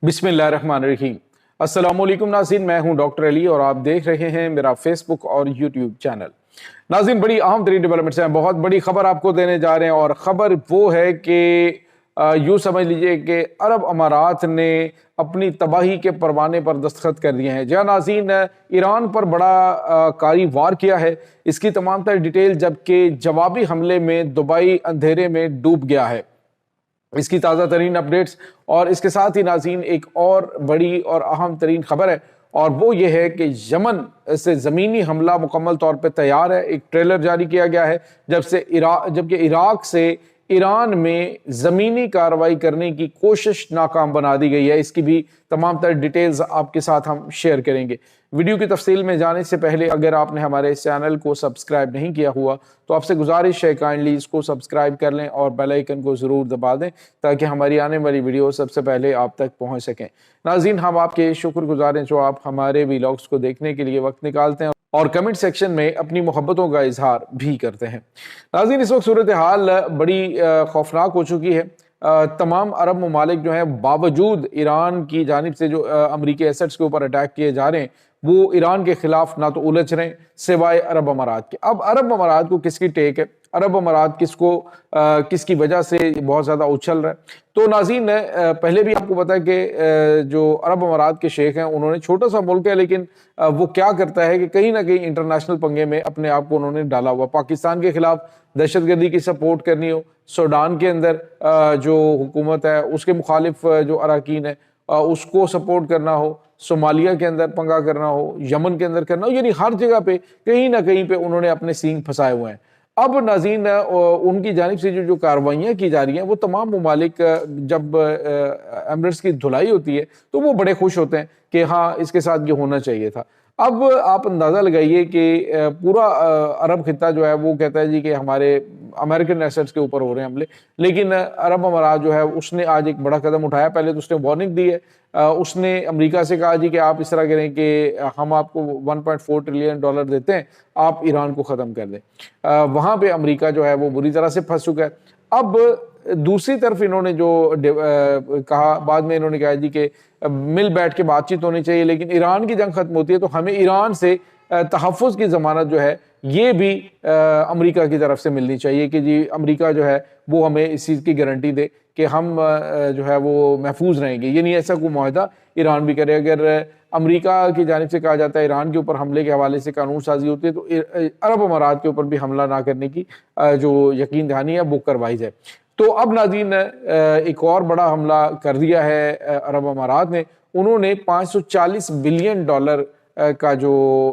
बिस्मिल्लाहिर्रहमानिर्रहीम। अस्सलाम वालेकुम नाज़रीन, मैं हूं डॉक्टर अली और आप देख रहे हैं मेरा फेसबुक और यूट्यूब चैनल। नाज़रीन, बड़ी अहम तरीन डेवलपमेंट्स हैं, बहुत बड़ी खबर आपको देने जा रहे हैं और ख़बर वो है कि यूँ समझ लीजिए कि अरब अमारात ने अपनी तबाही के परवाने पर दस्तखत कर दिए हैं। जहाँ नाज़रीन ईरान पर बड़ा कारी वार किया है, इसकी तमाम तर डिटेल, जबकि जवाबी हमले में दुबई अंधेरे में डूब गया है, इसकी ताज़ा तरीन अपडेट्स। और इसके साथ ही नाज़रीन एक और बड़ी और अहम तरीन खबर है और वो ये है कि यमन से ज़मीनी हमला मुकम्मल तौर पे तैयार है। एक ट्रेलर जारी किया गया है जबकि इराक से ईरान में ज़मीनी कार्रवाई करने की कोशिश नाकाम बना दी गई है। इसकी भी तमाम तर डिटेल्स आपके साथ हम शेयर करेंगे। वीडियो की तफसील में जाने से पहले अगर आपने हमारे इस चैनल को सब्सक्राइब नहीं किया हुआ तो आपसे गुजारिश है काइंडली इसको सब्सक्राइब कर लें और बेल आइकन को ज़रूर दबा दें ताकि हमारी आने वाली वीडियो सबसे पहले आप तक पहुंच सकें। नाज़रीन, हम आपके शुक्रगुजार हैं जो आप हमारे व्लॉग्स को देखने के लिए वक्त निकालते हैं और कमेंट सेक्शन में अपनी मोहब्बतों का इजहार भी करते हैं। नाज़रीन, इस वक्त सूरत हाल बड़ी खौफनाक हो चुकी है। तमाम अरब ममालिक जो हैं, बावजूद ईरान की जानिब से जो अमरीकी एसेट्स के ऊपर अटैक किए जा रहे हैं, वो ईरान के खिलाफ ना तो उलझ रहे हैं सिवाय अरब अमारात के। अब अरब अमारात को किसकी टेक है, अरब अमारात किसकी वजह से बहुत ज़्यादा उछल रहा है। तो नाज़रीन, पहले भी आपको पता है कि जो अरब अमारात के शेख हैं, उन्होंने, छोटा सा मुल्क है लेकिन वो क्या करता है कि कहीं ना कहीं इंटरनेशनल पंगे में अपने आप को उन्होंने डाला हुआ। पाकिस्तान के खिलाफ दहशतगर्दी की सपोर्ट करनी हो, सूडान के अंदर जो हुकूमत है उसके मुखालिफ जो अरकान है उसको सपोर्ट करना हो, सोमालिया के अंदर पंगा करना हो, यमन के अंदर करना हो, यानी हर जगह पे कहीं ना कहीं पे उन्होंने अपने सींग फंसाए हुए हैं। अब नाज़रीन, उनकी जानिब से जो कार्रवाइयाँ की जा रही हैं, वो तमाम ममालिक, जब एमिरेट्स की धुलाई होती है तो वो बड़े खुश होते हैं कि हाँ, इसके साथ ये होना चाहिए था। अब आप अंदाज़ा लगाइए कि पूरा अरब खित्ता जो है वो कहता है जी कि हमारे अमेरिकन एसेट्स के ऊपर हो रहे हैं हमले, लेकिन अरब अमारात जो है उसने आज एक बड़ा कदम उठाया। पहले तो उसने वार्निंग दी है, उसने अमेरिका से कहा जी कि आप इस तरह करें कि हम आपको 1.4 ट्रिलियन डॉलर देते हैं, आप ईरान को ख़त्म कर दें। वहाँ पे अमेरिका जो है वो बुरी तरह से फंस चुका है। अब दूसरी तरफ इन्होंने जो कहा, बाद में इन्होंने कहा जी कि मिल बैठ के बातचीत होनी चाहिए, लेकिन ईरान की जंग खत्म होती है तो हमें ईरान से तहफ़्फ़ुज़ की ज़मानत जो है ये भी अमेरिका की तरफ से मिलनी चाहिए कि जी अमेरिका जो है वो हमें इस चीज़ की गारंटी दे कि हम जो है वो महफूज रहेंगे। ये नहीं ऐसा कोई मुआहदा ईरान भी करे। अगर अमेरिका की जानिब से कहा जाता है ईरान के ऊपर हमले के हवाले से कानून साजी होती है तो अरब अमारात के ऊपर भी हमला ना करने की जो यकीन दहानी है वो करवाई जाए। तो अब नाज़रीन, एक और बड़ा हमला कर दिया है अरब अमारात ने। उन्होंने 540 बिलियन डॉलर का जो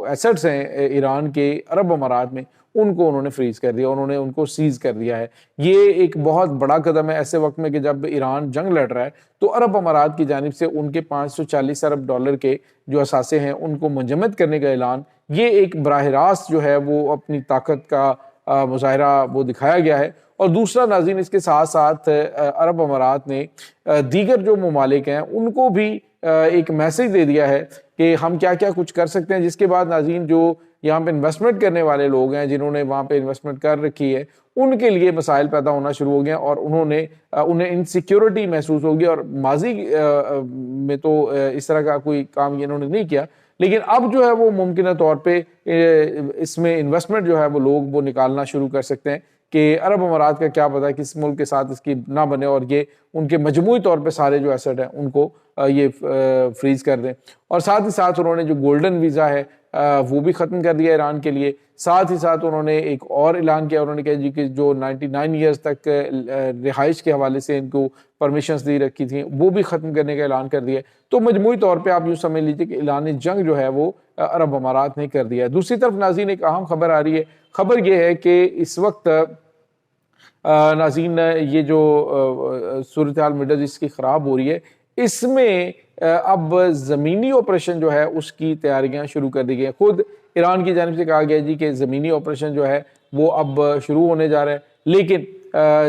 एसेट्स हैं ईरान के अरब अमारात में, उनको उन्होंने फ्रीज कर दिया, उन्होंने उनको सीज कर दिया है। ये एक बहुत बड़ा कदम है ऐसे वक्त में कि जब ईरान जंग लड़ रहा है तो अरब अमारात की जानिब से उनके 540 अरब डॉलर के जो असासे हैं उनको मुंजमद करने का ऐलान, ये एक बराह रास्त जो है वो अपनी ताकत का मुजाहरा वो दिखाया गया है। और दूसरा नाज़रीन, इसके साथ साथ अरब अमारात ने दीगर जो ममालिक हैं उनको भी एक मैसेज दे दिया है कि हम क्या क्या कुछ कर सकते हैं, जिसके बाद नाज़रीन जो यहाँ पे इन्वेस्टमेंट करने वाले लोग हैं, जिन्होंने वहाँ पे इन्वेस्टमेंट कर रखी है, उनके लिए मसाइल पैदा होना शुरू हो गए और उन्हें इनसिक्योरिटी महसूस होगी। और माजी में तो इस तरह का कोई काम इन्होंने नहीं किया, लेकिन अब जो है वो मुमकिन तौर पे इसमें इन्वेस्टमेंट जो है वो लोग वो निकालना शुरू कर सकते हैं कि अरब अमारात का क्या पता किस मुल्क के साथ इसकी ना बने और ये उनके मजमूई तौर पे सारे जो एसेट हैं उनको ये फ्रीज कर दें। और साथ ही साथ उन्होंने जो गोल्डन वीज़ा है वो भी ख़त्म कर दिया ईरान के लिए। साथ ही साथ उन्होंने एक और ऐलान किया, उन्होंने कहा जी कि जो 99 ईयर्स तक रिहाइश के हवाले से इनको परमिशंस दी रखी थी वो भी ख़त्म करने का ऐलान कर दिया। तो मजमूई तौर पे आप यूँ समझ लीजिए कि ऐलान जंग जो है वो अरब अमारात ने कर दिया है। दूसरी तरफ नाज़रीन, एक अहम खबर आ रही है। खबर ये है कि इस वक्त नाज़रीन ये जो सूरत हाल मिडल ईस्ट की ख़राब हो रही है, इसमें अब ज़मीनी ऑपरेशन जो है उसकी तैयारियां शुरू कर दी गई हैं। खुद ईरान की जानिब से कहा गया जी कि ज़मीनी ऑपरेशन जो है वो अब शुरू होने जा रहा है, लेकिन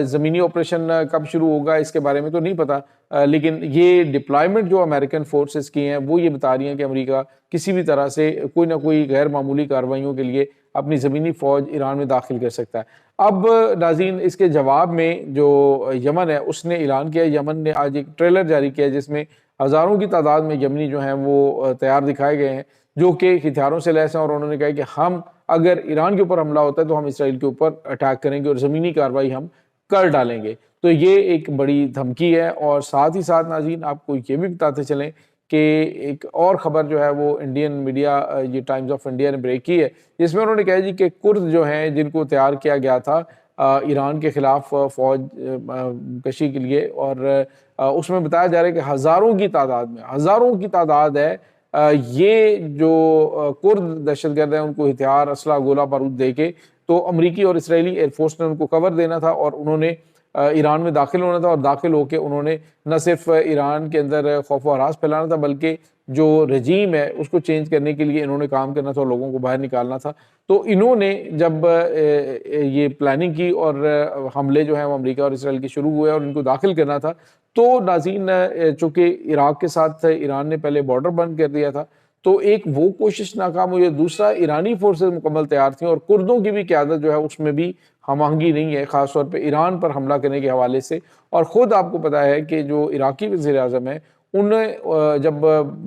ज़मीनी ऑपरेशन कब शुरू होगा इसके बारे में तो नहीं पता। लेकिन ये डिप्लॉयमेंट जो अमेरिकन फोर्सेस की हैं वो ये बता रही हैं कि अमेरिका किसी भी तरह से कोई ना कोई गैर मामूली कार्रवाइयों के लिए अपनी ज़मीनी फ़ौज ईरान में दाखिल कर सकता है। अब नाज़रीन, इसके जवाब में जो यमन है उसने ऐलान किया, यमन ने आज एक ट्रेलर जारी किया जिसमें ہزاروں کی تعداد میں یمنی جو ہیں وہ تیار دکھائے گئے ہیں جو کہ ہتھیاروں سے لیس ہیں، اور انہوں نے کہا کہ ہم اگر ایران کے اوپر حملہ ہوتا ہے تو ہم اسرائیل کے اوپر اٹیک کریں گے اور زمینی کارروائی ہم کر ڈالیں گے۔ تو یہ ایک بڑی دھمکی ہے، اور ساتھ ہی ساتھ ناظرین آپ کو یہ بھی بتاتے چلیں کہ ایک اور خبر جو ہے وہ انڈین میڈیا یہ ٹائمز آف انڈیا نے بریک کی ہے، جس میں انہوں نے کہا جی کہ کرد جو ہیں جن کو تیار کیا گیا تھا ایران کے خلاف فوج کشی کے لیے، اور اس میں بتایا جا رہا ہے کہ ہزاروں کی تعداد ہے یہ جو کرد دہشت گرد ہیں ان کو ہتھیار، اسلحہ، گولہ بارود دے کے تو امریکی اور اسرائیلی ایئر فورس نے ان کو کور دینا تھا، اور انہوں نے ایران میں داخل ہونا تھا، اور داخل ہو کے انہوں نے نہ صرف ایران کے اندر خوف و ہراس پھیلانا تھا بلکہ جو رجیم ہے اس کو چینج کرنے کے لیے انہوں نے کام کرنا تھا اور لوگوں کو باہر نکالنا تھا۔ تو انہوں نے جب یہ پلاننگ کی اور حملے جو ہیں وہ امریکہ اور اسرائیل کے شروع ہوئے اور ان کو داخل کرنا تھا، تو ناظرین چونکہ عراق کے ساتھ ایران نے پہلے بارڈر بند کر دیا تھا تو ایک وہ کوشش ناکام ہوئی، دوسرا ایرانی فورسز مکمل تیار تھیں اور کردوں کی بھی قیادت جو ہے اس میں بھی ہم آہنگی نہیں ہے، خاص طور پہ ایران پر حملہ کرنے کے حوالے سے۔ اور خود آپ کو پتا ہے کہ جو عراقی وزیر اعظم ہے انہیں جب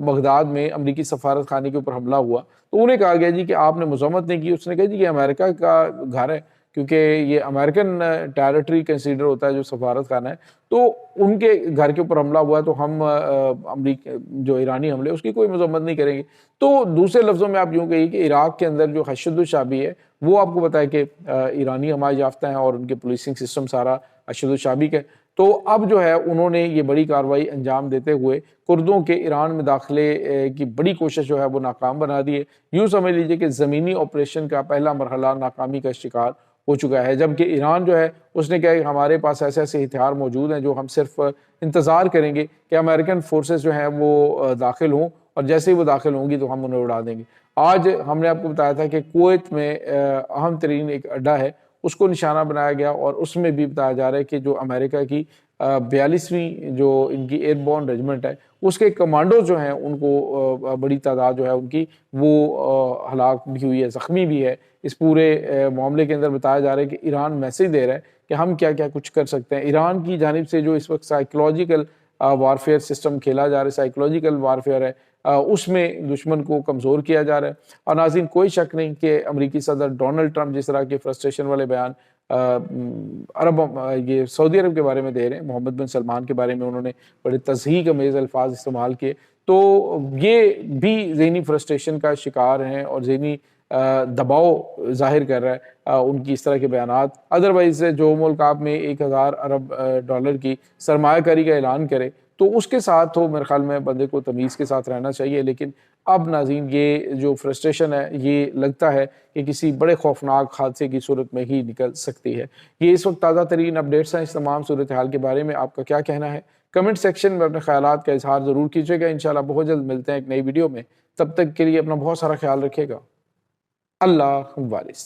بغداد میں امریکی سفارت خانے کے اوپر حملہ ہوا تو انہیں کہا گیا جی کہ آپ نے مذمت نہیں کی، اس نے کہا جی یہ امریکہ کا گھر ہے، کیونکہ یہ امریکن ٹیریٹری کنسیڈر ہوتا ہے جو سفارت خانہ ہے، تو ان کے گھر کے اوپر حملہ ہوا تو ہم امریکہ جو ایرانی حملے اس کی کوئی مذمت نہیں کریں گے۔ تو دوسرے لفظوں میں آپ یوں کہیے کہ عراق کے اندر جو اشد الشعبی ہے وہ آپ کو پتا ہے کہ ایرانی حمایت یافتہ ہیں اور ان کے پولیسنگ سسٹم سارا اشد الشعبی کا ہے۔ تو اب جو ہے انہوں نے یہ بڑی کارروائی انجام دیتے ہوئے کردوں کے ایران میں داخلے کی بڑی کوشش جو ہے وہ ناکام بنا دی ہے۔ یوں سمجھ لیجئے کہ زمینی آپریشن کا پہلا مرحلہ ناکامی کا شکار ہو چکا ہے، جبکہ ایران جو ہے اس نے کہا کہ ہمارے پاس ایسے ایسے ہتھیار موجود ہیں جو ہم صرف انتظار کریں گے کہ امریکن فورسز جو ہیں وہ داخل ہوں، اور جیسے ہی وہ داخل ہوں گی تو ہم انہیں اڑا دیں گے۔ آج ہم نے آپ کو بتایا تھا کہ کویت میں اہم ترین ایک اڈا ہے اس کو نشانہ بنایا گیا، اور اس میں بھی بتایا جا رہا ہے کہ جو امریکہ کی 42ویں جو ان کی ایئر بورن ریجمنٹ ہے اس کے کمانڈوز جو ہیں ان کو بڑی تعداد جو ہے ان کی وہ ہلاک بھی ہوئی ہے، زخمی بھی ہے۔ اس پورے معاملے کے اندر بتایا جا رہا ہے کہ ایران میسیج دے رہا ہے کہ ہم کیا کیا کچھ کر سکتے ہیں۔ ایران کی جانب سے جو اس وقت سائیکولوجیکل وارفیئر سسٹم کھیلا جا رہا ہے، سائیکولوجیکل وارفیئر ہے، اس میں دشمن کو کمزور کیا جا رہا ہے۔ اور ناظرین کوئی شک نہیں کہ امریکی صدر ڈونلڈ ٹرمپ جس طرح کے فرسٹریشن والے بیان یہ سعودی عرب کے بارے میں دے رہے ہیں، محمد بن سلمان کے بارے میں انہوں نے بڑے تضحیک امیز الفاظ استعمال کیے، تو یہ بھی ذہنی فرسٹریشن کا شکار ہیں اور ذہنی دباؤ ظاہر کر رہا ہے ان کی اس طرح کے بیانات۔ ادروائز جو ملک آپ میں 1000 ارب ڈالر کی سرمایہ کاری کا اعلان کرے تو اس کے ساتھ تو میرے خیال میں بندے کو تمیز کے ساتھ رہنا چاہیے، لیکن اب ناظرین یہ جو فرسٹریشن ہے یہ لگتا ہے کہ کسی بڑے خوفناک حادثے کی صورت میں ہی نکل سکتی ہے۔ یہ اس وقت تازہ ترین اپڈیٹس ہیں، اس تمام صورتحال کے بارے میں آپ کا کیا کہنا ہے؟ کمنٹ سیکشن میں اپنے خیالات کا اظہار ضرور کیجیے گا۔ انشاءاللہ بہت جلد ملتے ہیں ایک نئی ویڈیو میں، تب تک کے لیے اپنا بہت سارا خیال رکھیے گا۔ اللہ حافظ۔